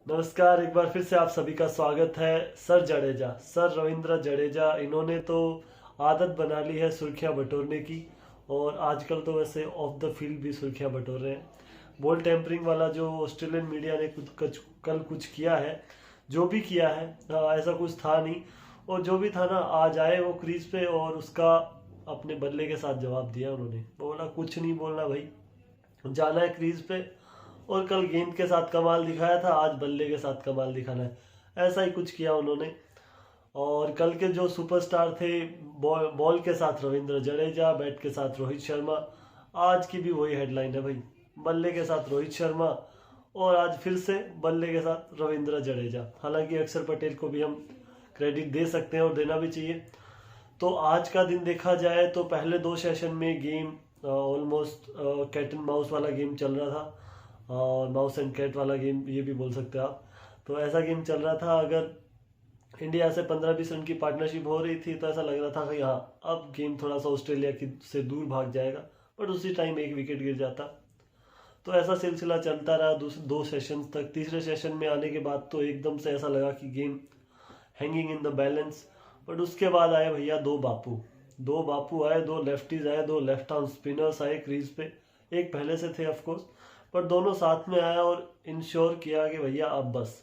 नमस्कार, एक बार फिर से आप सभी का स्वागत है। सर रविंद्र जडेजा, इन्होंने तो आदत बना ली है सुर्खियां बटोरने की। और आजकल तो वैसे ऑफ द फील्ड भी सुर्खियां बटोर रहे हैं। बॉल टेम्परिंग वाला जो ऑस्ट्रेलियन मीडिया ने कल कुछ किया है, जो भी किया है, ऐसा कुछ था नहीं। और जो भी था ना, आज आए वो क्रीज पे और उसका अपने बल्ले के साथ जवाब दिया। उन्होंने बोला कुछ नहीं बोलना भाई, जाना है क्रीज पे। और कल गेंद के साथ कमाल दिखाया था, आज बल्ले के साथ कमाल दिखाना है, ऐसा ही कुछ किया उन्होंने। और कल के जो सुपरस्टार थे, बॉल के साथ रविंद्र जडेजा, बैट के साथ रोहित शर्मा। आज की भी वही हेडलाइन है भाई, बल्ले के साथ रोहित शर्मा और आज फिर से बल्ले के साथ रविंद्र जडेजा। हालांकि अक्षर पटेल को भी हम क्रेडिट दे सकते हैं और देना भी चाहिए। तो आज का दिन देखा जाए तो पहले दो सेशन में game almost cat and mouse वाला गेम चल रहा था, और माउस एंड कैट वाला गेम ये भी बोल सकते हैं आप। तो ऐसा गेम चल रहा था, अगर इंडिया से 15-20 रन की पार्टनरशिप हो रही थी तो ऐसा लग रहा था कि हाँ, अब गेम थोड़ा सा ऑस्ट्रेलिया की से दूर भाग जाएगा। बट उसी टाइम एक विकेट गिर जाता। तो ऐसा सिलसिला चलता रहा दो सेशन तक। तीसरे सेशन में आने के बाद तो एकदम से ऐसा लगा कि game hanging in the balance. But उसके बाद आए भैया दो बापू आए, दो लेफ्टीज आए, दो लेफ्ट आर्म स्पिनर्स आए क्रीज पे। एक पहले से थे ऑफ कोर्स, पर दोनों साथ में आया और इंश्योर किया कि भैया अब बस,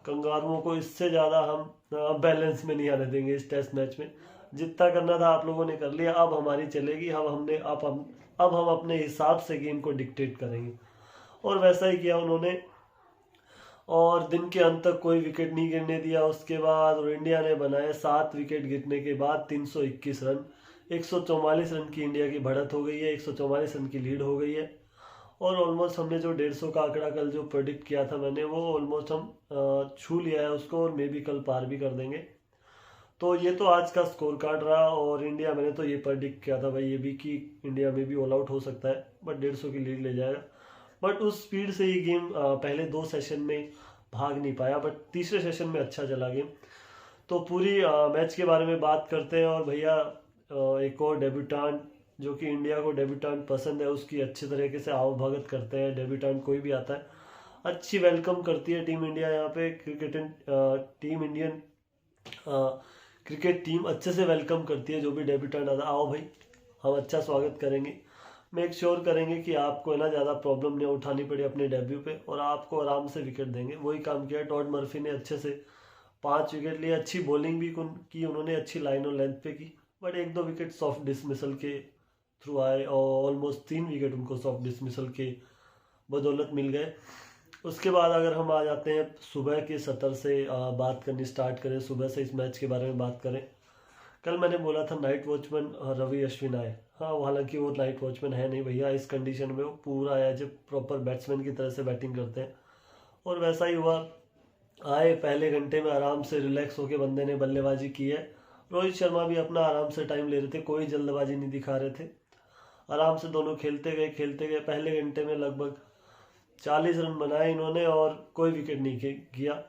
कंगारुओं को इससे ज़्यादा हम बैलेंस में नहीं आने देंगे इस टेस्ट मैच में। जितना करना था आप लोगों ने कर लिया, अब हमारी चलेगी। अब हम अपने हिसाब से गेम को डिक्टेट करेंगे। और वैसा ही किया उन्होंने, और दिन के अंत तक कोई विकेट नहीं गिरने दिया उसके बाद। और इंडिया ने बनाए 7 विकेट गिरने के बाद 321 रन। 144 रन की इंडिया की बढ़त हो गई है, 144 रन की लीड हो गई है। और ऑलमोस्ट हमने जो 150 का आंकड़ा कल जो प्रेडिक्ट किया था मैंने, वो ऑलमोस्ट हम छू लिया है उसको, और मे बी कल पार भी कर देंगे। तो ये तो आज का स्कोर कार्ड रहा। और इंडिया, मैंने तो ये प्रेडिक्ट किया था भाई ये भी, कि इंडिया में भी ऑल आउट हो सकता है, बट 150 की लीड ले जाएगा। बट उस स्पीड से ये गेम पहले दो सेशन में भाग नहीं पाया, बट तीसरे सेशन में अच्छा चला गेम। तो पूरी मैच के बारे में बात करते हैं। और भैया एक और डेब्यूटांट, जो कि इंडिया को डेब्यूटांट पसंद है, उसकी अच्छे तरीके से आवभगत करते हैं। डेब्यूटांट कोई भी आता है, अच्छी वेलकम करती है टीम इंडिया यहाँ पे। टीम इंडियन क्रिकेट टीम अच्छे से वेलकम करती है जो भी डेब्यूटेंट आता है। आओ भाई, हम अच्छा स्वागत करेंगे, मेक श्योर करेंगे कि आपको है ना ज़्यादा प्रॉब्लम नहीं उठानी पड़े अपने डेब्यू पे, और आपको आराम से विकेट देंगे। वही काम किया टॉड मर्फी ने, अच्छे से 5 विकेट लिए। अच्छी बॉलिंग भी की उन्होंने, अच्छी लाइन और लेंथ पे की। बट एक दो विकेट सॉफ्ट डिसमिसल के थ्रू आए, और ऑलमोस्ट 3 विकेट उनको सॉफ्ट डिसमिसल के बदौलत मिल गए। उसके बाद अगर हम आ जाते हैं सुबह के सत्र से बात करनी स्टार्ट करें, सुबह से इस मैच के बारे में बात करें। कल मैंने बोला था नाइट वॉचमैन रवि अश्विन आए। हाँ, हालांकि वो नाइट वॉचमैन है नहीं भैया, इस कंडीशन में वो पूरा एज ए प्रॉपर बैट्समैन की तरह से बैटिंग करते हैं। और वैसा ही हुआ, आए पहले घंटे में आराम से रिलैक्स होके बंदे ने बल्लेबाजी की है। रोहित शर्मा भी अपना आराम से टाइम ले रहे थे, कोई जल्दबाजी नहीं दिखा रहे थे। आराम से दोनों खेलते गए। पहले घंटे में लगभग 40 रन बनाए इन्होंने, और कोई विकेट नहीं किया।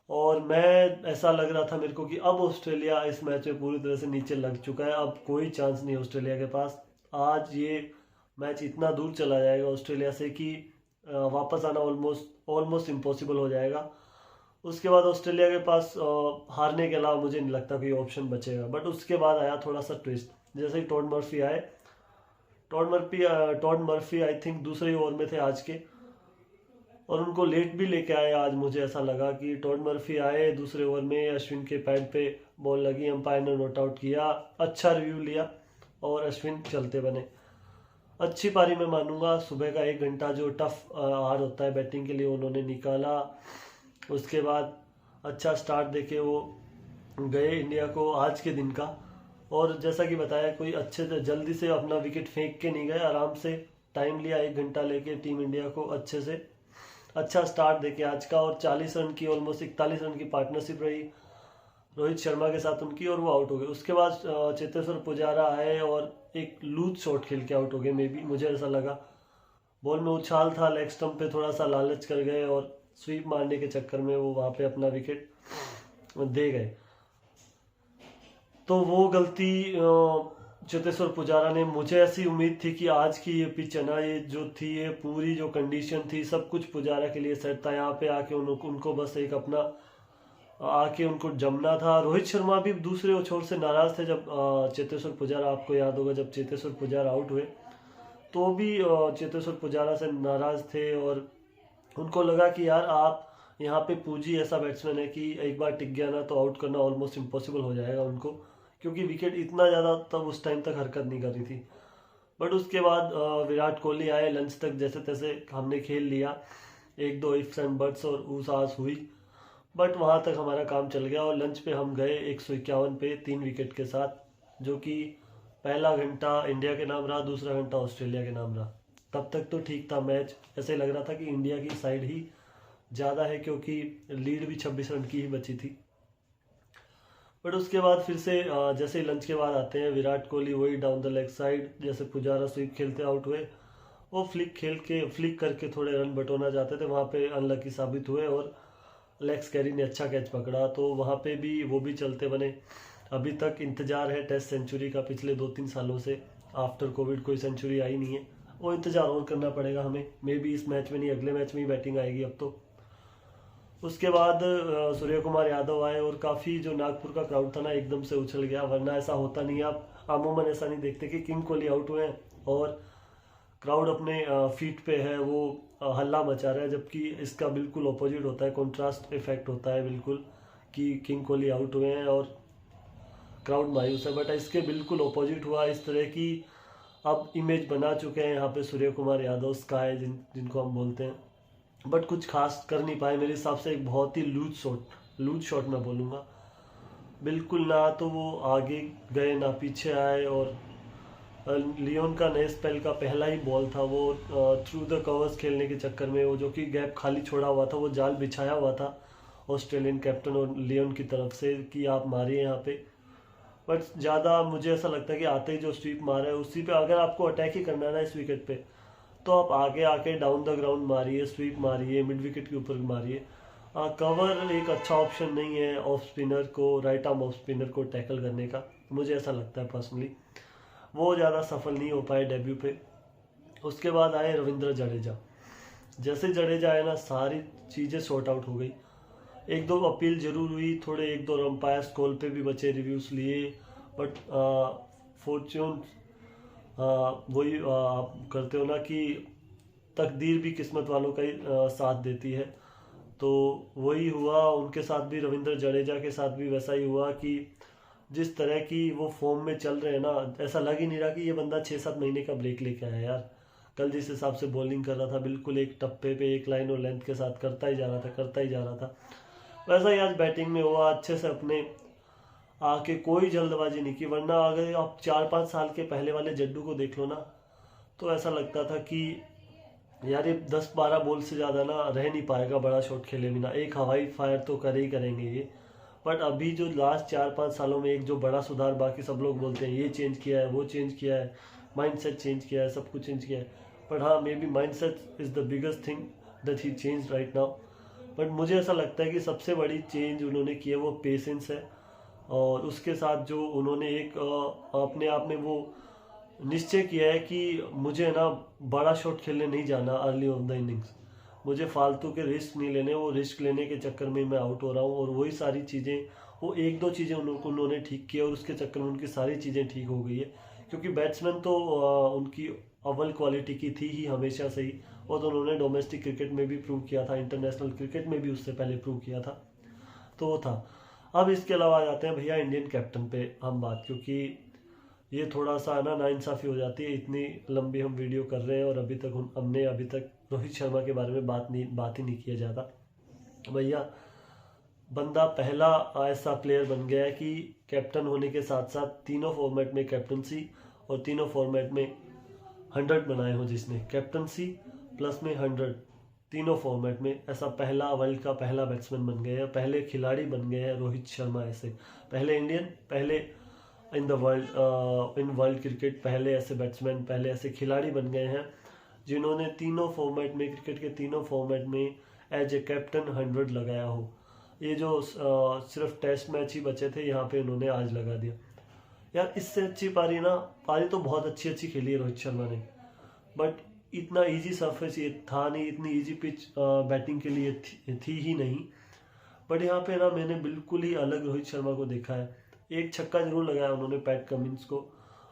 और मैं, ऐसा लग रहा था मेरे को कि अब ऑस्ट्रेलिया इस मैच में पूरी तरह से नीचे लग चुका है, अब कोई चांस नहीं ऑस्ट्रेलिया के पास। आज ये मैच इतना दूर चला जाएगा ऑस्ट्रेलिया से कि वापस आना ऑलमोस्ट ऑलमोस्ट इम्पॉसिबल हो जाएगा। उसके बाद ऑस्ट्रेलिया के पास हारने के अलावा मुझे नहीं लगता कोई ऑप्शन बचेगा। बट उसके बाद आया थोड़ा सा ट्विस्ट, जैसे ही टॉड मर्फी आए। टॉड मर्फी आई थिंक दूसरे ओवर में थे आज के, और उनको लेट भी लेके आए। आज मुझे ऐसा लगा कि टॉड मर्फी आए दूसरे ओवर में, अश्विन के पैड पे बॉल लगी, अंपायर ने नॉट आउट किया, अच्छा रिव्यू लिया और अश्विन चलते बने। अच्छी पारी में मानूंगा। सुबह का 1 घंटा जो टफ हार होता है बैटिंग के लिए, उन्होंने निकाला। उसके बाद अच्छा स्टार्ट देके वो गए इंडिया को आज के दिन का। और जैसा कि बताया, कोई अच्छे से जल्दी से अपना विकेट फेंक के नहीं गए, आराम से टाइम लिया 1 घंटा लेके टीम इंडिया को अच्छे से अच्छा स्टार्ट देके आज का। और 40 रन की, ऑलमोस्ट 41 रन की पार्टनरशिप रही रोहित शर्मा के साथ उनकी, और वो आउट हो गए। उसके बाद चेतेश्वर पुजारा आए और एक लूज शॉट खेल के आउट हो गए। मे बी मुझे ऐसा लगा, बॉल में उछाल था, लेग स्टंप पे थोड़ा सा लालच कर गए, और स्वीप मारने के चक्कर में वो वहाँ पे अपना विकेट दे गए। तो वो गलती चेतेश्वर पुजारा ने, मुझे ऐसी उम्मीद थी कि आज की ये पिच है ना, ये जो थी, ये पूरी जो कंडीशन थी, सब कुछ पुजारा के लिए सेट था। यहाँ पे आके उनको बस एक अपना आके उनको जमना था। रोहित शर्मा भी दूसरे छोर से नाराज थे जब चेतेश्वर पुजारा, आपको याद होगा जब चेतेश्वर पुजारा आउट हुए तो भी चेतेश्वर पुजारा से नाराज थे और उनको लगा कि यार आप यहाँ पे पूजी ऐसा बैट्समैन है कि एक बार टिक गया ना तो आउट करना ऑलमोस्ट इम्पॉसिबल हो जाएगा उनको, क्योंकि विकेट इतना ज़्यादा तब उस टाइम तक हरकत नहीं कर रही थी। बट उसके बाद विराट कोहली आए, लंच तक जैसे तैसे हमने खेल लिया, एक दो इफ्स एंड बट्स और ऊस आस हुई, बट वहाँ तक हमारा काम चल गया और लंच पे हम गए 151 पे 3 विकेट के साथ, जो कि पहला घंटा इंडिया के नाम रहा, दूसरा घंटा ऑस्ट्रेलिया के नाम रहा। तब तक तो ठीक था मैच, ऐसे लग रहा था कि इंडिया की साइड ही ज़्यादा है क्योंकि लीड भी 26 रन की ही बची थी। बट उसके बाद फिर से जैसे ही लंच के बाद आते हैं, विराट कोहली वही डाउन द लेग साइड, जैसे पुजारा स्वीप खेलते आउट हुए, वो फ्लिक करके थोड़े रन बटोरना चाहते थे, वहाँ पे अनलकी साबित हुए और लेक्स कैरी ने अच्छा कैच पकड़ा, तो वहाँ पे भी वो भी चलते बने। अभी तक इंतजार है टेस्ट सेंचुरी का, पिछले 2-3 सालों से आफ्टर कोविड कोई सेंचुरी आई नहीं है, वो इंतजार और करना पड़ेगा हमें। मे बी इस मैच में नहीं, अगले मैच में ही बैटिंग आएगी अब तो। उसके बाद सूर्य कुमार यादव आए और काफ़ी जो नागपुर का क्राउड था ना एकदम से उछल गया, वरना ऐसा होता नहीं है। आप अमूमन ऐसा नहीं देखते कि किंग कोहली आउट हुए हैं और क्राउड अपने फीट पे है, वो हल्ला मचा रहा है, जबकि इसका बिल्कुल ऑपोजिट होता है, कॉन्ट्रास्ट इफेक्ट होता है बिल्कुल, कि किंग कोहली आउट हुए हैं और क्राउड मायूस है। बट इसके बिल्कुल ऑपोजिट हुआ, इस तरह की अब इमेज बना चुके हैं यहाँ पे सूर्य कुमार यादव, स्काई जिनको हम बोलते हैं, बट कुछ खास कर नहीं पाए मेरे हिसाब से। एक बहुत ही लूज शॉट मैं बोलूँगा, बिल्कुल ना तो वो आगे गए ना पीछे आए, और लियोन का नए स्पेल का पहला ही बॉल था, वो थ्रू द कवर्स खेलने के चक्कर में वो जो कि गैप खाली छोड़ा हुआ था, वो जाल बिछाया हुआ था ऑस्ट्रेलियन कैप्टन और लियोन की तरफ से कि आप मारिए यहाँ पे। बट ज़्यादा मुझे ऐसा लगता है कि आते ही जो स्वीप मारा है उसी पे, अगर आपको अटैक ही करना है ना इस विकेट पे, तो आप आगे आके डाउन द ग्राउंड मारिए, स्वीप मारिए, मिड विकेट के ऊपर मारिए। कवर एक अच्छा ऑप्शन नहीं है ऑफ स्पिनर को, राइट आर्म ऑफ स्पिनर को टैकल करने का, मुझे ऐसा लगता है पर्सनली। वो ज़्यादा सफल नहीं हो पाए डेब्यू पे। उसके बाद आए रविंद्र जडेजा, जैसे जडेजा आए ना सारी चीज़ें सॉर्ट आउट हो गई। एक दो अपील जरूर हुई, थोड़े एक दो अंपायर्स कॉल पे भी बचे, रिव्यूज़ लिए, बट फॉर्च्यून वही आप करते हो ना कि तकदीर भी किस्मत वालों का ही साथ देती है, तो वही हुआ उनके साथ भी, रविंद्र जडेजा के साथ भी वैसा ही हुआ कि जिस तरह की वो फॉर्म में चल रहे हैं ना, ऐसा लग ही नहीं रहा कि ये बंदा 6-7 महीने का ब्रेक लेके आया यार। कल जिस हिसाब से बॉलिंग कर रहा था, बिल्कुल एक टप्पे पे एक लाइन और लेंथ के साथ करता ही जा रहा था, वैसा ही आज बैटिंग में हुआ, अच्छे से अपने आके कोई जल्दबाजी नहीं की। वरना अगर आप 4-5 साल के पहले वाले जड्डू को देख लो ना, तो ऐसा लगता था कि यार ये 10-12 बॉल से ज़्यादा ना रह नहीं पाएगा बड़ा शॉट खेले बिना, एक हवाई फायर तो करे ही करेंगे ये। बट अभी जो लास्ट 4-5 सालों में एक जो बड़ा सुधार, बाकी सब लोग बोलते हैं ये चेंज किया है, वो चेंज किया है, माइंडसेट चेंज किया है, सब कुछ चेंज किया है, बट हाँ may be mindset is the biggest thing that he change right now. But मुझे ऐसा लगता है कि सबसे बड़ी चेंज उन्होंने की है वो पेशेंस है, और उसके साथ जो उन्होंने एक अपने आप में वो निश्चय किया है कि मुझे ना बड़ा शॉट खेलने नहीं जाना अर्ली ऑन द इनिंग्स, मुझे फालतू के रिस्क नहीं लेने, वो रिस्क लेने के चक्कर में मैं आउट हो रहा हूँ। और वही सारी चीज़ें, वो एक दो चीज़ें उन्होंने ठीक किया और उसके चक्कर में उनकी सारी चीज़ें ठीक हो गई है, क्योंकि बैट्समैन तो उनकी अव्वल क्वालिटी की थी ही हमेशा से ही, और तो उन्होंने डोमेस्टिक क्रिकेट में भी प्रूव किया था, इंटरनेशनल क्रिकेट में भी उससे पहले प्रूव किया था, तो वो था। अब इसके अलावा आ जाते हैं भैया इंडियन कैप्टन पे हम बात, क्योंकि ये थोड़ा सा ना नाइंसाफ़ी हो जाती है, इतनी लंबी हम वीडियो कर रहे हैं और हमने अभी तक रोहित शर्मा के बारे में बात ही नहीं किया जाता। भैया बंदा पहला ऐसा प्लेयर बन गया है कि कैप्टन होने के साथ साथ तीनों फॉर्मेट में कैप्टनसी और तीनों फॉर्मेट में 100 बनाए हो, जिसने कैप्टनसी प्लस में 100 तीनों फॉर्मेट में, ऐसा पहला वर्ल्ड का पहला बैट्समैन बन गए हैं, पहले खिलाड़ी बन गए हैं रोहित शर्मा, ऐसे पहले इंडियन, पहले इन वर्ल्ड क्रिकेट पहले ऐसे बैट्समैन, पहले ऐसे खिलाड़ी बन गए हैं जिन्होंने तीनों फॉर्मेट में, क्रिकेट के तीनों फॉर्मेट में एज ए कैप्टन 100 लगाया हो। ये जो सिर्फ टेस्ट मैच ही बचे थे यहाँ पे उन्होंने आज लगा दिया। यार इससे अच्छी पारी तो बहुत अच्छी अच्छी खेली है रोहित शर्मा ने, बट इतना इजी सरफेस ये था नहीं, इतनी इजी पिच बैटिंग के लिए थी ही नहीं। बट यहाँ पे ना मैंने बिल्कुल ही अलग रोहित शर्मा को देखा है। एक छक्का जरूर लगाया उन्होंने पैट कमिंस को,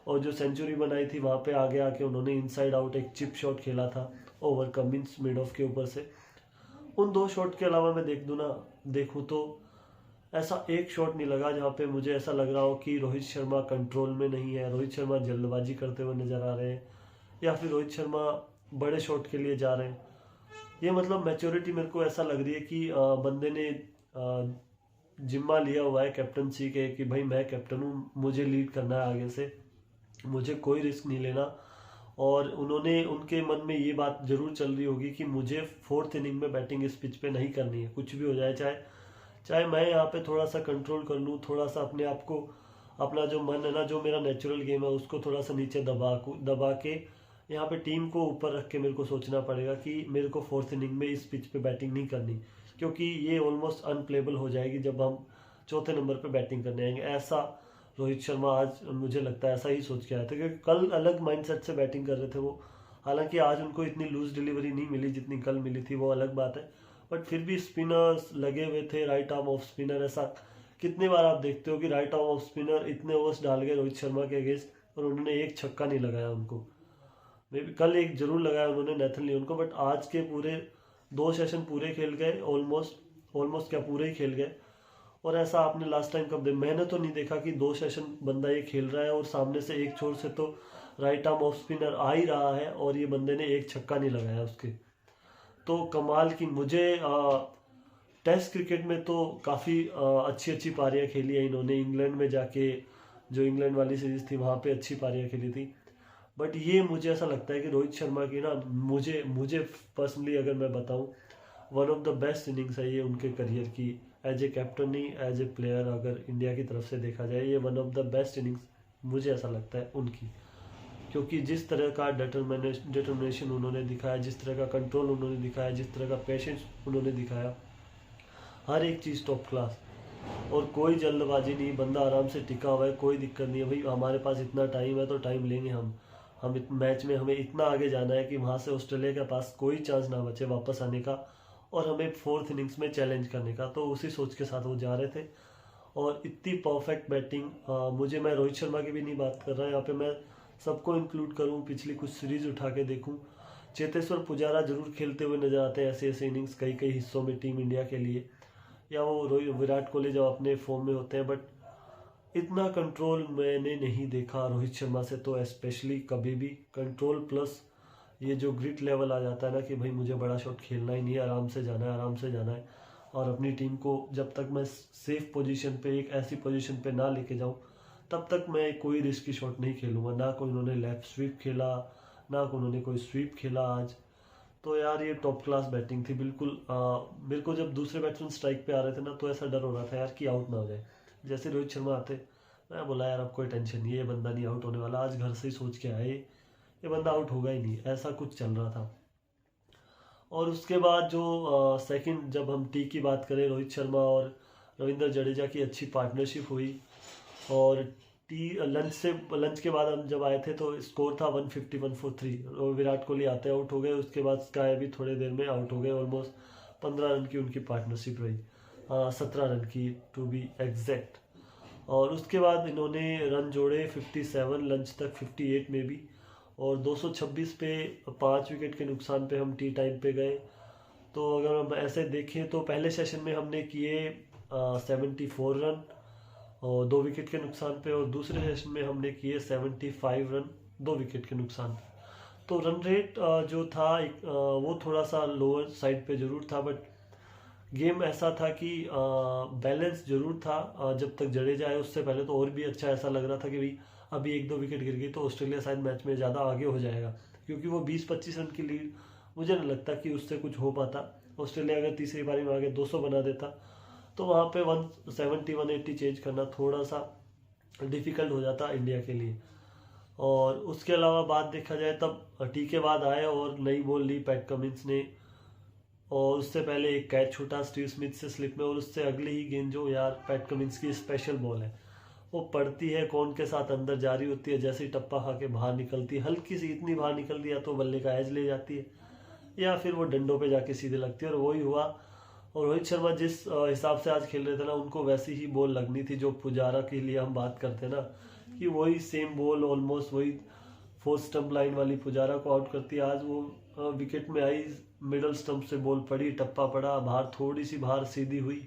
और जो सेंचुरी बनाई थी वहाँ पे आगे आके उन्होंने इनसाइड आउट एक चिप शॉट खेला था ओवर कमिंस मिड ऑफ के ऊपर से। उन दो शॉट के अलावा मैं देखूँ तो ऐसा एक शॉट नहीं लगा जहाँ पे मुझे ऐसा लग रहा हो कि रोहित शर्मा कंट्रोल में नहीं है, रोहित शर्मा जल्दबाजी करते हुए नजर आ रहे हैं, या फिर रोहित शर्मा बड़े शॉट के लिए जा रहे हैं। ये मतलब मैच्योरिटी मेरे को ऐसा लग रही है कि बंदे ने जिम्मा लिया हुआ है कैप्टनसी के कि भाई मैं कैप्टन हूँ, मुझे लीड करना है आगे से, मुझे कोई रिस्क नहीं लेना। और उन्होंने उनके मन में ये बात जरूर चल रही होगी कि मुझे फोर्थ इनिंग में बैटिंग इस पिच पे नहीं करनी है, कुछ भी हो जाए, चाहे चाहे मैं यहाँ पे थोड़ा सा कंट्रोल कर लूँ, थोड़ा सा अपने आप को, अपना जो मन है ना, जो मेरा नेचुरल गेम है उसको थोड़ा सा नीचे दबा के यहाँ पे टीम को ऊपर रख के मेरे को सोचना पड़ेगा कि मेरे को फोर्थ इनिंग में इस पिच पे बैटिंग नहीं करनी, क्योंकि ये ऑलमोस्ट अनप्लेबल हो जाएगी जब हम चौथे नंबर पे बैटिंग करने आएंगे। ऐसा रोहित शर्मा आज मुझे लगता है ऐसा ही सोच के आया था, क्योंकि कल अलग माइंडसेट से बैटिंग कर रहे थे वो। हालांकि आज उनको इतनी लूज डिलीवरी नहीं मिली जितनी कल मिली थी, वो अलग बात है, बट फिर भी स्पिनर्स लगे हुए थे, राइट आर्म ऑफ स्पिनर। ऐसा कितनी बार आप देखते हो कि राइट आर्म ऑफ स्पिनर इतने ओवर्स डाल गए रोहित शर्मा के अगेंस्ट और उन्होंने एक छक्का नहीं लगाया उनको। मे बी कल एक जरूर लगाया उन्होंने नेथन लियोन को, बट आज के पूरे 2 सेशन पूरे खेल गए, ऑलमोस्ट क्या पूरे ही खेल गए। और ऐसा आपने लास्ट टाइम कब मैंने तो नहीं देखा कि 2 सेशन बंदा ये खेल रहा है और सामने से एक छोर से तो राइट आर्म ऑफ स्पिनर आ ही रहा है और ये बंदे ने एक छक्का नहीं लगाया उसके। तो कमाल की, मुझे टेस्ट क्रिकेट में तो काफ़ी अच्छी अच्छी पारियां खेली है इन्होंने। इंग्लैंड में जाके जो इंग्लैंड वाली सीरीज थी वहाँ पे अच्छी पारियां खेली थी, बट ये मुझे ऐसा लगता है कि रोहित शर्मा की ना, मुझे पर्सनली अगर मैं बताऊं, one of the best innings है ये उनके करियर की। एज ए कैप्टन नहीं, एज ए प्लेयर अगर इंडिया की तरफ से देखा जाए, ये one of the best innings मुझे ऐसा लगता है उनकी, क्योंकि जिस तरह का डिटर्मिनेशन उन्होंने दिखाया, जिस तरह का कंट्रोल उन्होंने दिखाया, जिस तरह का पेशेंस उन्होंने दिखाया, हर एक चीज़ टॉप क्लास। और कोई जल्दबाजी नहीं, बंदा आराम से टिका हुआ है, कोई दिक्कत नहीं है। भाई हमारे पास इतना टाइम है तो टाइम लेंगे हम मैच में हमें इतना आगे जाना है कि वहाँ से ऑस्ट्रेलिया के पास कोई चांस ना बचे वापस आने का और हमें फोर्थ इनिंग्स में चैलेंज करने का। तो उसी सोच के साथ वो जा रहे थे और इतनी परफेक्ट बैटिंग। मैं रोहित शर्मा की भी नहीं बात कर रहा, यहाँ पे मैं सबको इंक्लूड करूँ, पिछली कुछ सीरीज उठा के देखूँ, चेतेश्वर पुजारा जरूर खेलते हुए नजर आते हैं ऐसे ऐसे इनिंग्स कई कई हिस्सों में टीम इंडिया के लिए, या वो विराट कोहली जब अपने फॉर्म में होते हैं, बट इतना कंट्रोल मैंने नहीं देखा रोहित शर्मा से। तो स्पेशली कभी भी कंट्रोल प्लस ये जो ग्रिट लेवल आ जाता है ना कि भाई मुझे बड़ा शॉट खेलना ही नहीं है, आराम से जाना है, आराम से जाना है, और अपनी टीम को जब तक मैं सेफ पोजीशन पे, एक ऐसी पोजीशन पे ना लेके जाऊं, तब तक मैं कोई रिस्की शॉट नहीं खेलूंगा। ना कोई उन्होंने लेफ्ट स्वीप खेला, ना कोई उन्होंने कोई स्वीप खेला आज। तो यार ये टॉप क्लास बैटिंग थी बिल्कुल। मेरे को जब दूसरे बैट्समैन स्ट्राइक पे आ रहे थे ना तो ऐसा डर हो रहा था यार कि आउट ना हो जाए। जैसे रोहित शर्मा आते, मैं बोला यार अब कोई टेंशन नहीं है, ये बंदा नहीं आउट होने वाला, आज घर से ही सोच के आए ये बंदा आउट होगा ही नहीं, ऐसा कुछ चल रहा था। और उसके बाद जो सेकंड, जब हम टी की बात करें, रोहित शर्मा और रविंद्र जडेजा की अच्छी पार्टनरशिप हुई। और लंच के बाद हम जब आए थे तो स्कोर था 151 फॉर 3, और विराट कोहली आते आउट हो गए, उसके बाद स्काई भी थोड़ी देर में आउट हो गए। ऑलमोस्ट 15 रन की उनकी पार्टनरशिप रही, 17 रन की टू बी एग्जैक्ट। और उसके बाद इन्होंने रन जोड़े 57, लंच तक 58 में भी, और 226 पे 5 विकेट के नुकसान पे हम टी टाइम पे गए। तो अगर हम ऐसे देखें तो पहले सेशन में हमने किए 74 रन और 2 विकेट के नुकसान पे, और दूसरे सेशन में हमने किए 75 रन 2 विकेट के नुकसान पे। तो रन रेट जो था वो थोड़ा सा लोअर साइड पे जरूर था, बट गेम ऐसा था कि बैलेंस जरूर था। जब तक जडेजा आए उससे पहले तो और भी अच्छा ऐसा लग रहा था कि भाई अभी 1-2 विकेट गिर गई तो ऑस्ट्रेलिया शायद मैच में ज़्यादा आगे हो जाएगा, क्योंकि वो 20-25 रन की लीड, मुझे नहीं लगता कि उससे कुछ हो पाता। ऑस्ट्रेलिया अगर तीसरी पारी में आगे 200 बना देता तो वहाँ पे 170-180 चेंज करना थोड़ा सा डिफिकल्ट हो जाता इंडिया के लिए। और उसके अलावा बात देखा जाए तब टी के बाद आए और नई बॉल ली पैट कमिंस ने, और उससे पहले एक कैच छूटा स्टीव स्मिथ से स्लिप में, और उससे अगली ही गेंद जो यार पैट कमिंस की स्पेशल बॉल है, वो पड़ती है कौन के साथ अंदर जा रही होती है, जैसे ही टप्पा खा के बाहर निकलती है, हल्की सी इतनी बाहर निकलती है तो बल्ले का एज ले जाती है या फिर वो डंडों पे जाके सीधे लगती है। और वही हुआ। और रोहित शर्मा जिस हिसाब से आज खेल रहे थे ना, उनको वैसी ही बॉल लगनी थी जो पुजारा के लिए हम बात करते हैं ना, कि वही सेम बॉल ऑलमोस्ट वही 4 स्टंप लाइन वाली पुजारा को आउट करती है। आज वो विकेट में आई, मिडल स्टंप से बॉल पड़ी, टप्पा पड़ा बाहर, थोड़ी सी बाहर सीधी हुई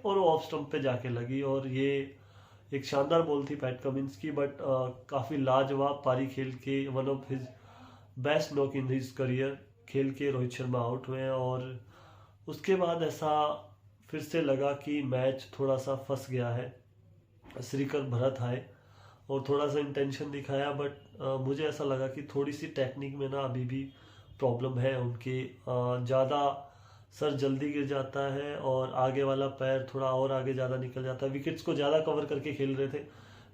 और वो ऑफ स्टंप पे जाके लगी। और ये एक शानदार बॉल थी पैट कमिंस की, बट काफ़ी लाजवाब पारी खेल के, one of his best knock in his career खेल के रोहित शर्मा आउट हुए हैं। और उसके बाद ऐसा फिर से लगा कि मैच थोड़ा सा फंस गया है। श्रीकर भरत आए और थोड़ा सा इंटेंशन दिखाया, बट मुझे ऐसा लगा कि थोड़ी सी टेक्निक में ना अभी भी प्रॉब्लम है उनके। ज़्यादा सर जल्दी गिर जाता है और आगे वाला पैर थोड़ा और आगे ज़्यादा निकल जाता है। विकेट्स को ज़्यादा कवर करके खेल रहे थे,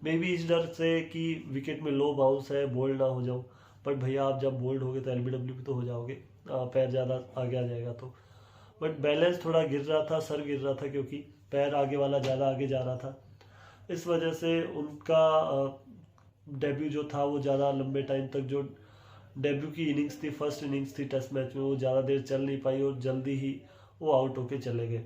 मे बी इस डर से कि विकेट में लो बाउंस है, बोल्ड ना हो जाऊँ। बट भैया आप जब बोल्ड होगे तो एलबीडब्ल्यू भी तो हो जाओगे, पैर ज़्यादा आगे आ जाएगा तो। बट बैलेंस थोड़ा गिर रहा था, सर गिर रहा था, क्योंकि पैर आगे वाला ज़्यादा आगे जा रहा था। इस वजह से उनका डेब्यू जो था वो ज़्यादा लंबे टाइम तक, जो डेब्यू की इनिंग्स थी, फर्स्ट इनिंग्स थी टेस्ट मैच में, वो ज़्यादा देर चल नहीं पाई और जल्दी ही वो आउट होके चले गए।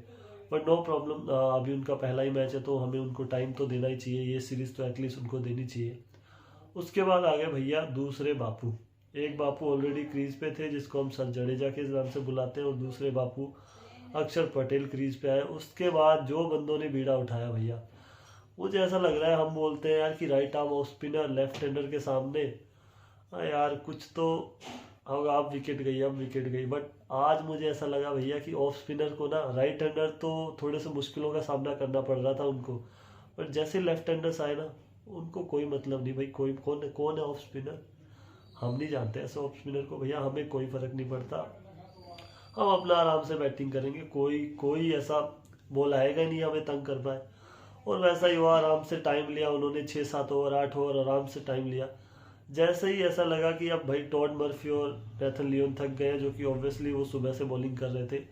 बट नो प्रॉब्लम, अभी उनका पहला ही मैच है तो हमें उनको टाइम तो देना ही चाहिए, ये सीरीज़ तो एटलीस्ट उनको देनी चाहिए। उसके बाद आ गए भैया दूसरे बापू। एक बापू ऑलरेडी क्रीज पे थे जिसको हम सर जडेजा के नाम से बुलाते हैं, और दूसरे बापू अक्षर पटेल क्रीज पे आए। उसके बाद जो बंदों ने बीड़ा उठाया भैया, मुझे ऐसा लग रहा है, हम बोलते हैं यार कि right arm off spinner left hander के सामने यार कुछ तो होगा, अब विकेट गई, अब विकेट गई। बट आज मुझे ऐसा लगा भैया कि ऑफ स्पिनर को ना, राइट हैंडर तो थोड़े से मुश्किलों का सामना करना पड़ रहा था उनको, बट जैसे लेफ्ट हैंडर्स आए ना, उनको कोई मतलब नहीं भाई, कोई कौन है ऑफ स्पिनर, हम नहीं जानते ऐसे ऑफ स्पिनर को भैया, हमें कोई फर्क नहीं पड़ता, हम अपना आराम से बैटिंग करेंगे, कोई ऐसा बॉल आएगा ही नहीं हमें तंग कर पाए। और वैसा ही हुआ, आराम से टाइम लिया उन्होंने, 6-7 ओवर 8 ओवर आराम से टाइम लिया। जैसे ही ऐसा लगा कि अब भाई टॉड मर्फी और नेथन लियोन थक गए, जो कि ऑब्वियसली वो सुबह से बॉलिंग कर रहे थे,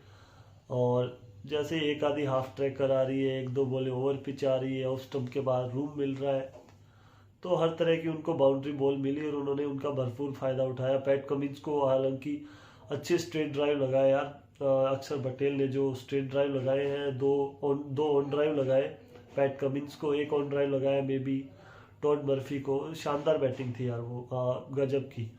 और जैसे एक आधी हाफ ट्रैकर आ रही है, 1-2 बॉलें ओवर पिच आ रही है, ऑफ स्टंप के बाद रूम मिल रहा है, तो हर तरह की उनको बाउंड्री बॉल मिली और उन्होंने उनका भरपूर फायदा उठाया। पैट कमिंस को हालांकि अच्छे स्ट्रेट ड्राइव लगाए यार, अक्षर पटेल ने जो स्ट्रेट ड्राइव लगाए हैं, दो ऑन ड्राइव लगाए पैट कमिंस को, एक ऑन ड्राइव लगाया मे बी टॉड मर्फी को। शानदार बैटिंग थी यार वो, गजब की।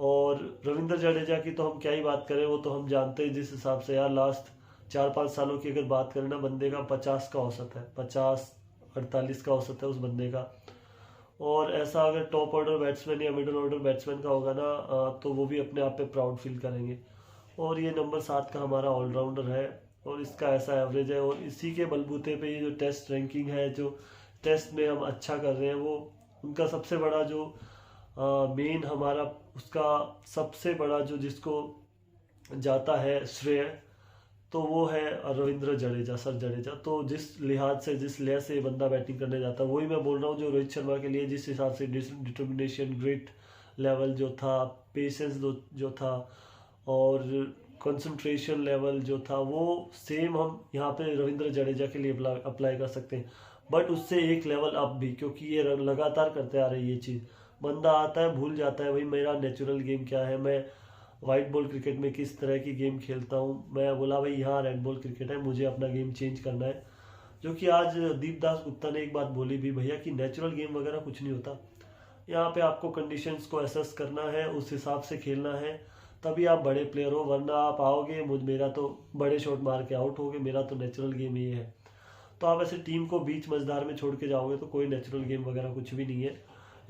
और रविंद्र जडेजा की तो हम क्या ही बात करें, वो तो हम जानते हैं जिस हिसाब से यार लास्ट 4-5 सालों की अगर बात करें ना, बंदे का 50 का औसत है, 50-48 का औसत है उस बंदे का। और ऐसा अगर टॉप ऑर्डर बैट्समैन या मिडिल ऑर्डर बैट्समैन का होगा ना, तो वो भी अपने आप पे प्राउड फील करेंगे। और ये नंबर 7 का हमारा ऑलराउंडर है और इसका ऐसा एवरेज है, और इसी के बलबूते पे ये जो टेस्ट रैंकिंग है, जो टेस्ट में हम अच्छा कर रहे हैं, वो उनका सबसे बड़ा जो मेन हमारा, उसका सबसे बड़ा जो जिसको जाता है श्रेय, तो वो है रविंद्र जडेजा, सर जडेजा। तो जिस लिहाज से, जिस लय से ये बंदा बैटिंग करने जाता है, वही मैं बोल रहा हूँ जो रोहित शर्मा के लिए जिस हिसाब से डिटर्मिनेशन, ग्रिट लेवल जो था, पेशेंस जो था, और कंसंट्रेशन लेवल जो था, वो सेम हम यहाँ पे रविंद्र जडेजा के लिए अप्लाई कर सकते हैं। बट उससे एक लेवल अप भी, क्योंकि ये लगातार करते आ रही है ये चीज़। बंदा आता है, भूल जाता है भाई मेरा नेचुरल गेम क्या है, मैं वाइट बॉल क्रिकेट में किस तरह की गेम खेलता हूँ। मैं बोला भाई यहाँ रेड बॉल क्रिकेट है, मुझे अपना गेम चेंज करना है। जो कि आज दीपदास गुप्ता ने एक बात बोली भी भैया कि नेचुरल गेम वगैरह कुछ नहीं होता, यहाँ पे आपको कंडीशंस को एसेस करना है, उस हिसाब से खेलना है, तभी आप बड़े प्लेयर हो। वरना आप आओगे, मेरा तो बड़े शॉट मार के आउट होगे, मेरा तो नेचुरल गेम ये है। तो आप ऐसे टीम को बीच मझधार में छोड़ के जाओगे तो कोई नेचुरल गेम वगैरह कुछ भी नहीं है।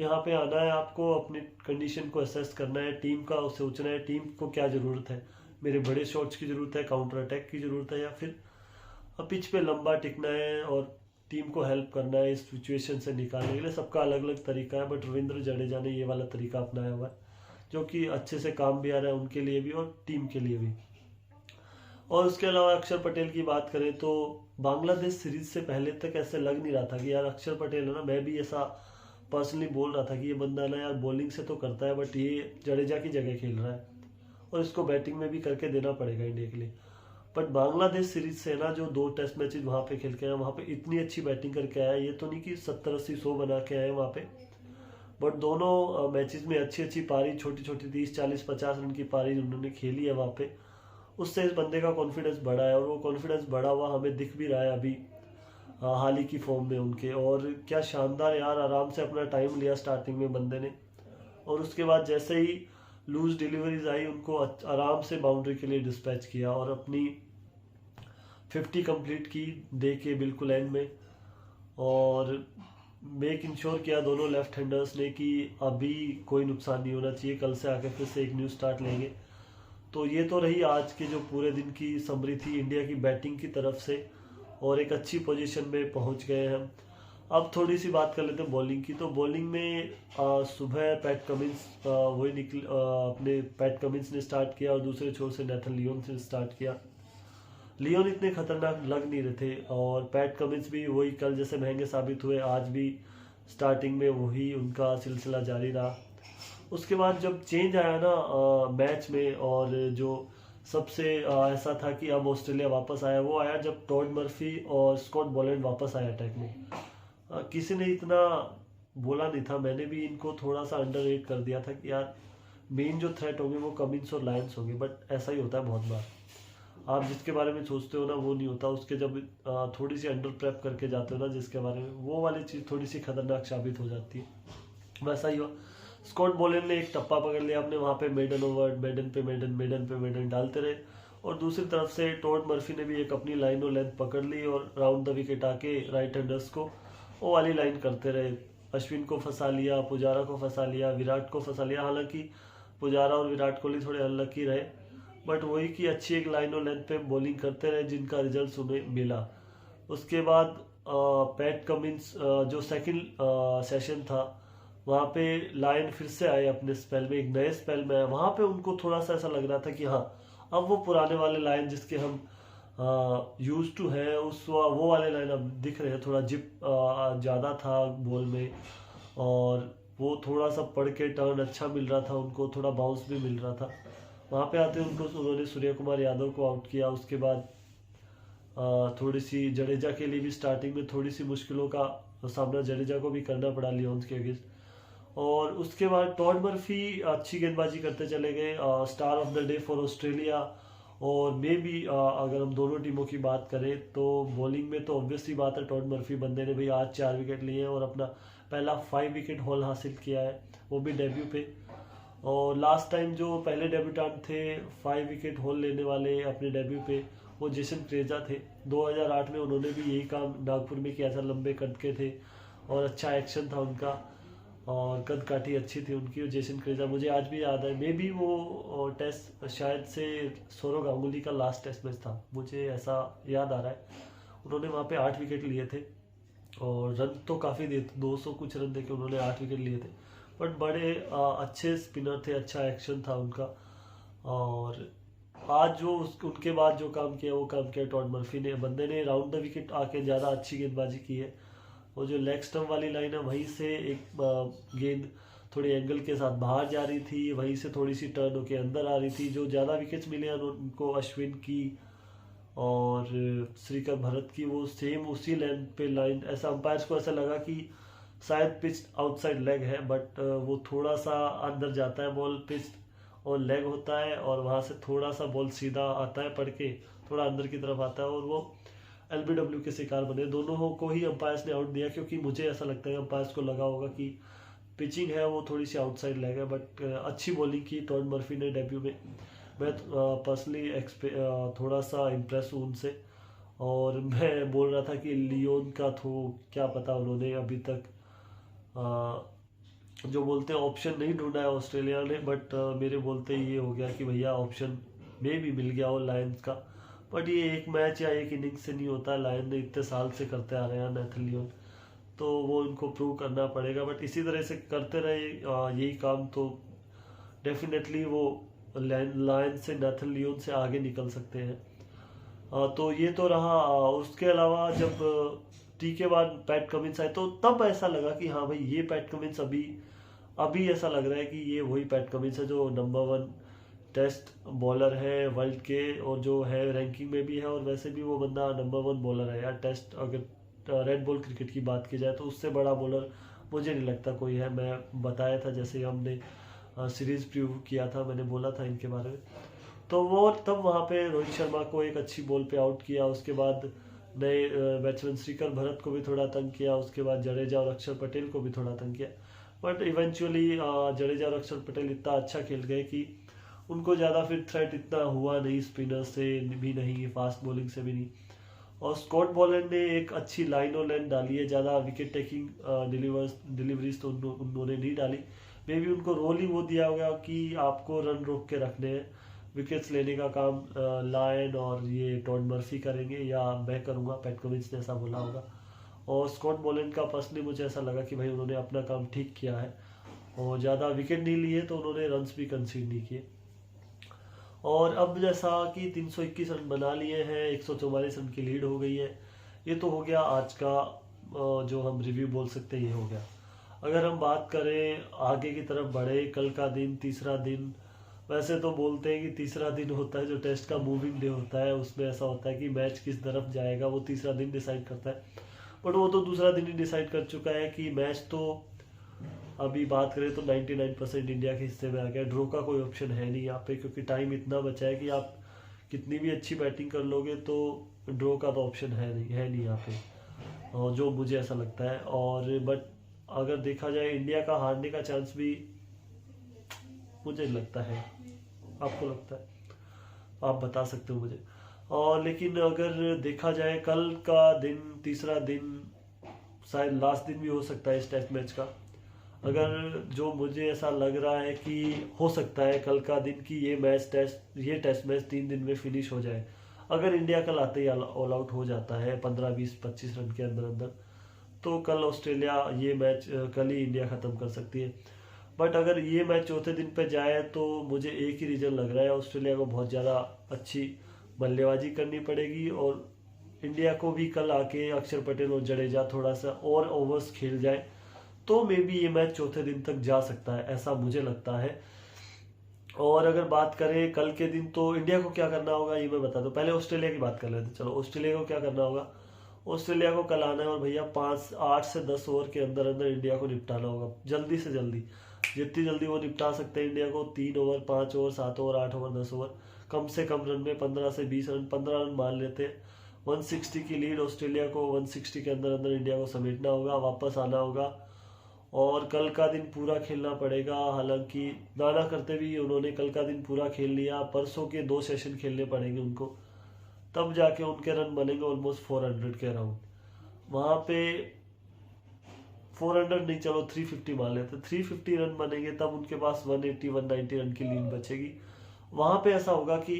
यहाँ पे आना है आपको, अपनी कंडीशन को असेस करना है, टीम का सोचना है टीम को क्या ज़रूरत है, मेरे बड़े शॉट्स की ज़रूरत है, काउंटर अटैक की ज़रूरत है, या फिर पिच पे लंबा टिकना है और टीम को हेल्प करना है इस सिचुएशन से निकालने के लिए। सबका अलग अलग तरीका है, बट रविंद्र जडेजा ने ये वाला तरीका अपनाया हुआ है जो कि अच्छे से काम भी आ रहा है उनके लिए भी और टीम के लिए भी। और उसके अलावा अक्षर पटेल की बात करें तो बांग्लादेश सीरीज से पहले तक ऐसे लग नहीं रहा था कि यार अक्षर पटेल है ना, मैं भी ऐसा पर्सनली बोल रहा था कि ये बंदा ना यार बॉलिंग से तो करता है बट ये जडेजा की जगह खेल रहा है और इसको बैटिंग में भी करके देना पड़ेगा इंडिया के लिए। बट बांग्लादेश सीरीज से ना जो 2 टेस्ट मैचेस वहाँ पे खेल के आए, वहाँ पे इतनी अच्छी बैटिंग करके आया, ये तो नहीं कि 70-80-100 बना के आए वहाँ पे, बट दोनों मैचेस में अच्छी अच्छी पारी, छोटी छोटी 30-40-50 रन की पारी उन्होंने खेली है वहाँ पे। उससे इस बंदे का कॉन्फिडेंस बढ़ा है, और वो कॉन्फिडेंस बढ़ा हुआ हमें दिख भी रहा है अभी हाल ही की फॉर्म में उनके। और क्या शानदार यार, आराम से अपना टाइम लिया स्टार्टिंग में बंदे ने, और उसके बाद जैसे ही लूज डिलीवरीज आई उनको आराम से बाउंड्री के लिए डिस्पैच किया, और अपनी 50 कंप्लीट की दे के बिल्कुल एंड में, और मेक इंश्योर किया दोनों लेफ्ट हैंडर्स ने कि अभी कोई नुकसान नहीं होना चाहिए, कल से आके फिर से एक न्यू स्टार्ट लेंगे। तो ये तो रही आज के जो पूरे दिन की समरी थी इंडिया की बैटिंग की तरफ से, और एक अच्छी पोजीशन में पहुंच गए हम। अब थोड़ी सी बात कर लेते हैं बॉलिंग की। तो बॉलिंग में सुबह पैट कमिंस वही निकल अपने पैट कमिंस ने स्टार्ट किया, और दूसरे छोर से नेथन लियोन से स्टार्ट किया। लियोन इतने खतरनाक लग नहीं रहे थे, और पैट कमिंस भी वही कल जैसे महंगे साबित हुए, आज भी स्टार्टिंग में वही उनका सिलसिला जारी रहा। उसके बाद जब चेंज आया ना मैच में, और जो सबसे ऐसा था कि अब ऑस्ट्रेलिया वापस आया, वो आया जब टॉड मर्फी और स्कॉट बोलैंड वापस आया अटैक में। किसी ने इतना बोला नहीं था, मैंने भी इनको थोड़ा सा अंडररेट कर दिया था कि यार मेन जो थ्रेट होंगे वो कमिंस और लायंस होंगे, बट ऐसा ही होता है बहुत बार, आप जिसके बारे में सोचते हो ना वो नहीं होता, उसके जब थोड़ी सी अंडर प्रेप करके जाते हो ना जिसके बारे में, वो वाली चीज़ थोड़ी सी खतरनाक साबित हो जाती है। वैसा ही हुआ, स्कॉट बोलेंड ने एक टप्पा पकड़ लिया अपने वहाँ पे, मेडन ओवर, मेडन पे मेडन, मेडन पे मेडन डालते रहे, और दूसरी तरफ से टॉड मर्फी ने भी एक अपनी लाइन और लेंथ पकड़ ली, और राउंड द विकेट आके राइट हैंडर्स को वो वाली लाइन करते रहे। अश्विन को फंसा लिया, पुजारा को फंसा लिया, विराट को फंसा लिया। हालांकि पुजारा और विराट कोहली थोड़े अनलकी रहे, बट वही कि अच्छी एक लाइन और लेंथ पे बॉलिंग करते रहे, जिनका रिजल्ट उन्हें मिला। उसके बाद पैट कमिंस जो सेकंड सेशन था वहाँ पे लायन फिर से आए अपने स्पेल में, एक नए स्पेल में आए। वहाँ पे उनको थोड़ा सा ऐसा लग रहा था कि हाँ अब वो पुराने वाले लाइन जिसके हम यूज टू है, उस वो वाले लाइन अब दिख रहे हैं। थोड़ा जिप ज़्यादा था बॉल में, और वो थोड़ा सा पढ़ के टर्न अच्छा मिल रहा था उनको, थोड़ा बाउंस भी मिल रहा था। वहाँ पे आते उनको उन्होंने सूर्य कुमार यादव को आउट किया। उसके बाद थोड़ी सी जडेजा के लिए भी स्टार्टिंग में थोड़ी सी मुश्किलों का सामना जडेजा को भी करना पड़ा लियोन्स के अगेंस्ट। और उसके बाद टॉड मर्फी अच्छी गेंदबाजी करते चले गए, star of the day for Australia. और मे भी अगर हम दोनों टीमों की बात करें तो बॉलिंग में तो ऑब्वियसली बात है, टॉड मर्फी बंदे ने भी आज 4 विकेट लिए हैं और अपना पहला 5 विकेट हॉल हासिल किया है, वो भी डेब्यू पे। और लास्ट टाइम जो पहले डेब्यूटेंट थे 5 विकेट हॉल लेने वाले अपने डेब्यू पे, वो जेसन क्रेजा थे। 2008 में उन्होंने भी यही काम नागपुर में किया था, लंबे कद के थे और अच्छा एक्शन था उनका, और कद काठी अच्छी थी उनकी। और जेसन क्रेजा मुझे आज भी याद है, मे बी वो टेस्ट शायद से सौरव गांगुली का लास्ट टेस्ट मैच था, मुझे ऐसा याद आ रहा है। उन्होंने वहाँ पे 8 विकेट लिए थे, और रन तो काफ़ी दिए थे, 200 कुछ रन देके उन्होंने 8 विकेट लिए थे। बट बड़े अच्छे स्पिनर थे, अच्छा एक्शन था उनका। और आज जो उनके बाद जो काम किया वो काम किया टॉड मर्फी ने। बंदे ने राउंड द विकेट आके ज़्यादा अच्छी गेंदबाजी की है। वो जो लेग स्टम्प वाली लाइन है वहीं से एक गेंद थोड़ी एंगल के साथ बाहर जा रही थी, वहीं से थोड़ी सी टर्न होके अंदर आ रही थी। जो ज़्यादा विकेट्स मिले उनको अश्विन की और श्रीकर भरत की, वो सेम उसी लेंथ पे लाइन, ऐसा अंपायर्स को ऐसा लगा कि शायद पिच आउटसाइड लेग है, बट वो थोड़ा सा अंदर जाता है बॉल, पिच और लेग होता है, और वहाँ से थोड़ा सा बॉल सीधा आता है पड़ के, थोड़ा अंदर की तरफ आता है, और वो LBW के शिकार बने। दोनों को ही अंपायर्स ने आउट दिया, क्योंकि मुझे ऐसा लगता है अंपायर्स को लगा होगा कि पिचिंग है वो थोड़ी सी आउटसाइड लेग है। बट अच्छी बॉलिंग की टॉड मर्फी ने डेब्यू में। मैं पर्सनली थोड़ा सा इम्प्रेस हूँ उनसे, और मैं बोल रहा था कि लियोन का तो क्या पता उन्होंने अभी तक जो बोलते हैं ऑप्शन नहीं ढूंढा है ऑस्ट्रेलिया ने, बट मेरे बोलते ये हो गया कि भैया ऑप्शन में भी मिल गया हो लायंस का। बट ये एक मैच या एक इनिंग से नहीं होता, लायन ने इतने साल से करते आ रहे हैं नेथन लियोन, तो वो इनको प्रूव करना पड़ेगा। बट इसी तरह से करते रहे यही काम, तो डेफिनेटली वो लायन से नेथन लियोन से आगे निकल सकते हैं। तो ये तो रहा। उसके अलावा जब टी के बाद पैट कमिंस आए तो तब ऐसा लगा कि हाँ भाई ये पैट कमिंस अभी ऐसा लग रहा है कि ये वही पैट कमिंस है जो नंबर 1 टेस्ट बॉलर है वर्ल्ड के, और जो है रैंकिंग में भी है, और वैसे भी वो बंदा नंबर 1 बॉलर है यार टेस्ट। अगर रेड बॉल क्रिकेट की बात की जाए तो उससे बड़ा बॉलर मुझे नहीं लगता कोई है। मैं बताया था जैसे हमने सीरीज प्रीव्यू किया था, मैंने बोला था इनके बारे में। तो वो तब वहाँ पे रोहित शर्मा को एक अच्छी बॉल पे आउट किया, उसके बाद नए बैट्समैन श्रीकर भरत को भी थोड़ा तंग किया, उसके बाद जडेजा और अक्षर पटेल को भी थोड़ा तंग किया। बट इवेंचुअली जडेजा और अक्षर पटेल इतना अच्छा खेल गए कि उनको ज़्यादा फिर थ्रेट इतना हुआ नहीं, स्पिनर से भी नहीं, फास्ट बॉलिंग से भी नहीं। और स्कॉट बॉलैंड ने एक अच्छी लाइन और लेंथ डाली है, ज़्यादा विकेट टेकिंग डिलीवरीज तो उन्होंने नहीं डाली। मे भी उनको रोल ही वो दिया गया कि आपको रन रोक के रखने हैं, विकेट्स लेने का काम लायन और ये टॉड मर्फी करेंगे या मैं करूँगा, पेटकोविच ने ऐसा बोला होगा। और स्कॉट बॉलैंड का पर्सनली मुझे ऐसा लगा कि भाई उन्होंने अपना काम ठीक किया है, और ज़्यादा विकेट नहीं लिए तो उन्होंने रन्स भी कंसीड नहीं किए। और अब जैसा कि 321 रन बना लिए हैं, 144 रन की लीड हो गई है। ये तो हो गया आज का जो हम रिव्यू बोल सकते हैं, ये हो गया। अगर हम बात करें आगे की तरफ बढ़े, कल का दिन, तीसरा दिन, वैसे तो बोलते हैं कि तीसरा दिन होता है जो टेस्ट का मूविंग डे होता है, उसमें ऐसा होता है कि मैच किस तरफ जाएगा वो तीसरा दिन डिसाइड करता है। बट वो तो दूसरा दिन ही डिसाइड कर चुका है कि मैच तो अभी बात करें तो 99% इंडिया के हिस्से में आ गया। ड्रॉ का कोई ऑप्शन है नहीं यहाँ पे, क्योंकि टाइम इतना बचा है कि आप कितनी भी अच्छी बैटिंग कर लोगे तो ड्रॉ का तो ऑप्शन है नहीं यहाँ पे, और जो मुझे ऐसा लगता है। और बट अगर देखा जाए इंडिया का हारने का चांस भी मुझे लगता है, आपको लगता है? आप बता सकते हो मुझे। और लेकिन अगर देखा जाए कल का दिन, तीसरा दिन, शायद लास्ट दिन भी हो सकता है इस टेस्ट मैच का। अगर जो मुझे ऐसा लग रहा है कि हो सकता है कल का दिन कि ये टेस्ट मैच 3 दिन में फिनिश हो जाए। अगर इंडिया कल आते ही ऑल आउट हो जाता है 15, 20, 25 रन के अंदर अंदर, तो कल ऑस्ट्रेलिया ये मैच कल ही इंडिया ख़त्म कर सकती है। बट अगर ये मैच चौथे दिन पे जाए तो मुझे एक ही रीज़न लग रहा है, ऑस्ट्रेलिया को बहुत ज़्यादा अच्छी बल्लेबाजी करनी पड़ेगी, और इंडिया को भी कल आके अक्षर पटेल और जडेजा थोड़ा सा और ओवर्स खेल जाए तो मे बी ये मैच चौथे दिन तक जा सकता है, ऐसा मुझे लगता है। और अगर बात करें कल के दिन तो इंडिया को क्या करना होगा ये मैं बता दूं। पहले ऑस्ट्रेलिया की बात कर लेते हैं। चलो, ऑस्ट्रेलिया को क्या करना होगा। ऑस्ट्रेलिया को कल आना है और भैया 8 से 10 ओवर के अंदर अंदर इंडिया को निपटाना होगा, जल्दी से जल्दी, जितनी जल्दी वो निपटा सकते हैं इंडिया को। 3 over, 5 over, 7 over, 8 over, 10 over, कम से कम रन में 15 से 20 रन, 15 रन मान लेते हैं। 160 की लीड ऑस्ट्रेलिया को, 160 के अंदर अंदर इंडिया को समेटना होगा, वापस आना होगा, और कल का दिन पूरा खेलना पड़ेगा। हालांकि नाना करते भी उन्होंने कल का दिन पूरा खेल लिया, परसों के 2 सेशन खेलने पड़ेंगे उनको, तब जाके उनके रन बनेंगे ऑलमोस्ट 400 के अराउंड। वहाँ पे 400 नहीं, चलो 350 मान लेते, 350 रन बनेंगे, तब उनके पास 180, 190 रन की लीड बचेगी। वहाँ पे ऐसा होगा कि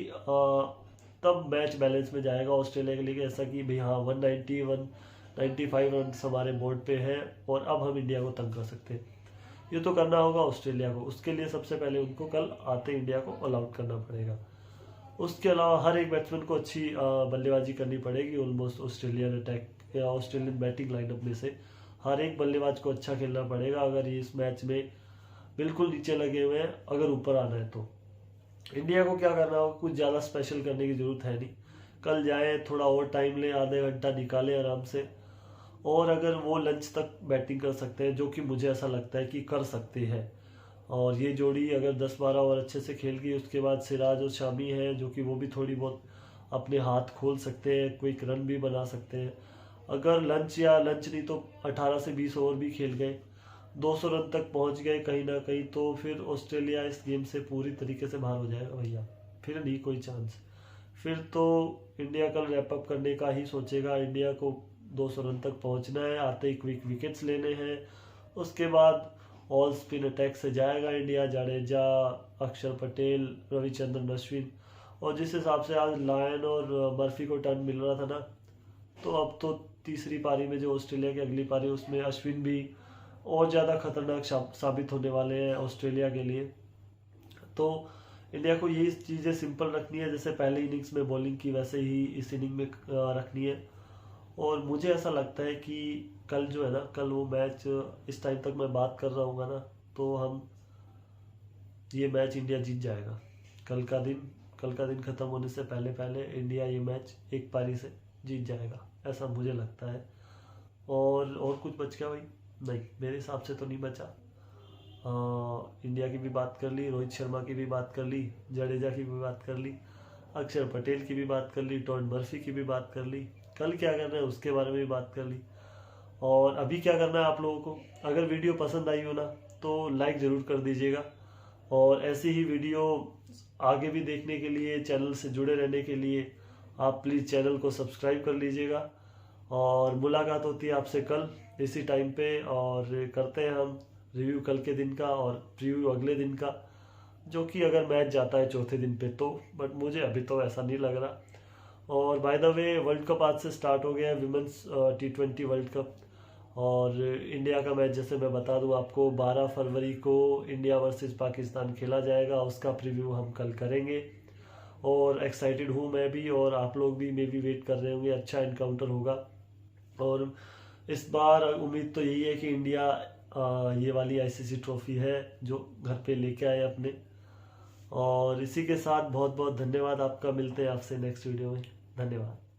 तब मैच बैलेंस में जाएगा ऑस्ट्रेलिया के लिए, ऐसा कि भाई हाँ 190, 195 रन हमारे बोर्ड पे है और अब हम इंडिया को तंग कर सकते हैं। ये तो करना होगा ऑस्ट्रेलिया को। उसके लिए सबसे पहले उनको कल आते इंडिया को ऑल आउट करना पड़ेगा। उसके अलावा हर एक बैट्समैन को अच्छी बल्लेबाजी करनी पड़ेगी। ऑलमोस्ट ऑस्ट्रेलियन अटैक या ऑस्ट्रेलियन बैटिंग लाइनअप में से हर एक बल्लेबाज को अच्छा खेलना पड़ेगा अगर ये इस मैच में बिल्कुल नीचे लगे हुए हैं, अगर ऊपर आना है तो। इंडिया को क्या करना होगा, कुछ ज़्यादा स्पेशल करने की ज़रूरत है नहीं। कल जाए, थोड़ा और टाइम ले, आधे घंटा निकाले आराम से, और अगर वो लंच तक बैटिंग कर सकते हैं, जो कि मुझे ऐसा लगता है कि कर सकते हैं, और ये जोड़ी अगर 10-12 ओवर अच्छे से खेल गई, उसके बाद सिराज और शामी है जो कि वो भी थोड़ी बहुत अपने हाथ खोल सकते हैं, क्विक रन भी बना सकते हैं। अगर लंच नहीं तो 18 से 20 ओवर भी खेल गए, 200 रन तक पहुंच गए कहीं ना कहीं, तो फिर ऑस्ट्रेलिया इस गेम से पूरी तरीके से बाहर हो जाएगा भैया, फिर नहीं कोई चांस। फिर तो इंडिया कल रैपअप करने का ही सोचेगा। इंडिया को 200 रन तक पहुंचना है, आते ही क्विक विकेट्स लेने हैं, उसके बाद ऑल स्पिन अटैक से जाएगा इंडिया, जाडेजा, अक्षर पटेल, रविचंद्रन अश्विन। और जिस हिसाब से आज लायन और मर्फी को टर्न मिल रहा था ना, तो अब तो तीसरी पारी में जो ऑस्ट्रेलिया की अगली पारी, उसमें अश्विन भी और ज़्यादा खतरनाक साबित होने वाले हैं ऑस्ट्रेलिया के लिए। तो इंडिया को यही चीज़ें सिंपल रखनी है, जैसे पहले इनिंग्स में बॉलिंग की वैसे ही इस इनिंग में रखनी है। और मुझे ऐसा लगता है कि कल जो है ना, कल वो मैच इस टाइम तक मैं बात कर रहा हूँ ना, तो हम ये मैच इंडिया जीत जाएगा कल का दिन ख़त्म होने से पहले पहले इंडिया ये मैच एक पारी से जीत जाएगा, ऐसा मुझे लगता है। और कुछ बच गया भाई? नहीं, मेरे हिसाब से तो नहीं बचा। इंडिया की भी बात कर ली, रोहित शर्मा की भी बात कर ली, जडेजा की भी बात कर ली, अक्षर पटेल की भी बात कर ली, टॉड मर्फी की भी बात कर ली। कल क्या करना है उसके बारे में भी बात कर ली। और अभी क्या करना है आप लोगों को, अगर वीडियो पसंद आई हो ना तो लाइक ज़रूर कर दीजिएगा। और ऐसी ही वीडियो आगे भी देखने के लिए, चैनल से जुड़े रहने के लिए आप प्लीज़ चैनल को सब्सक्राइब कर लीजिएगा। और मुलाकात होती है आपसे कल इसी टाइम पे, और करते हैं हम रिव्यू कल के दिन का और प्रीव्यू अगले दिन का, जो कि अगर मैच जाता है चौथे दिन पे तो, बट मुझे अभी तो ऐसा नहीं लग रहा। और by the way world cup आज से स्टार्ट हो गया है, विमेंस T20 वर्ल्ड कप। और इंडिया का मैच जैसे मैं बता दूं आपको, 12 फरवरी को इंडिया वर्सेस पाकिस्तान खेला जाएगा, उसका प्रीव्यू हम कल करेंगे। और एक्साइटेड हूँ मैं भी, और आप लोग भी मे भी वेट कर रहे होंगे, अच्छा एनकाउंटर होगा। और इस बार उम्मीद तो यही है कि इंडिया ये वाली ICC ट्रॉफी है जो घर पे लेके आए अपने। और इसी के साथ बहुत बहुत धन्यवाद आपका, मिलते हैं आपसे नेक्स्ट वीडियो में, धन्यवाद।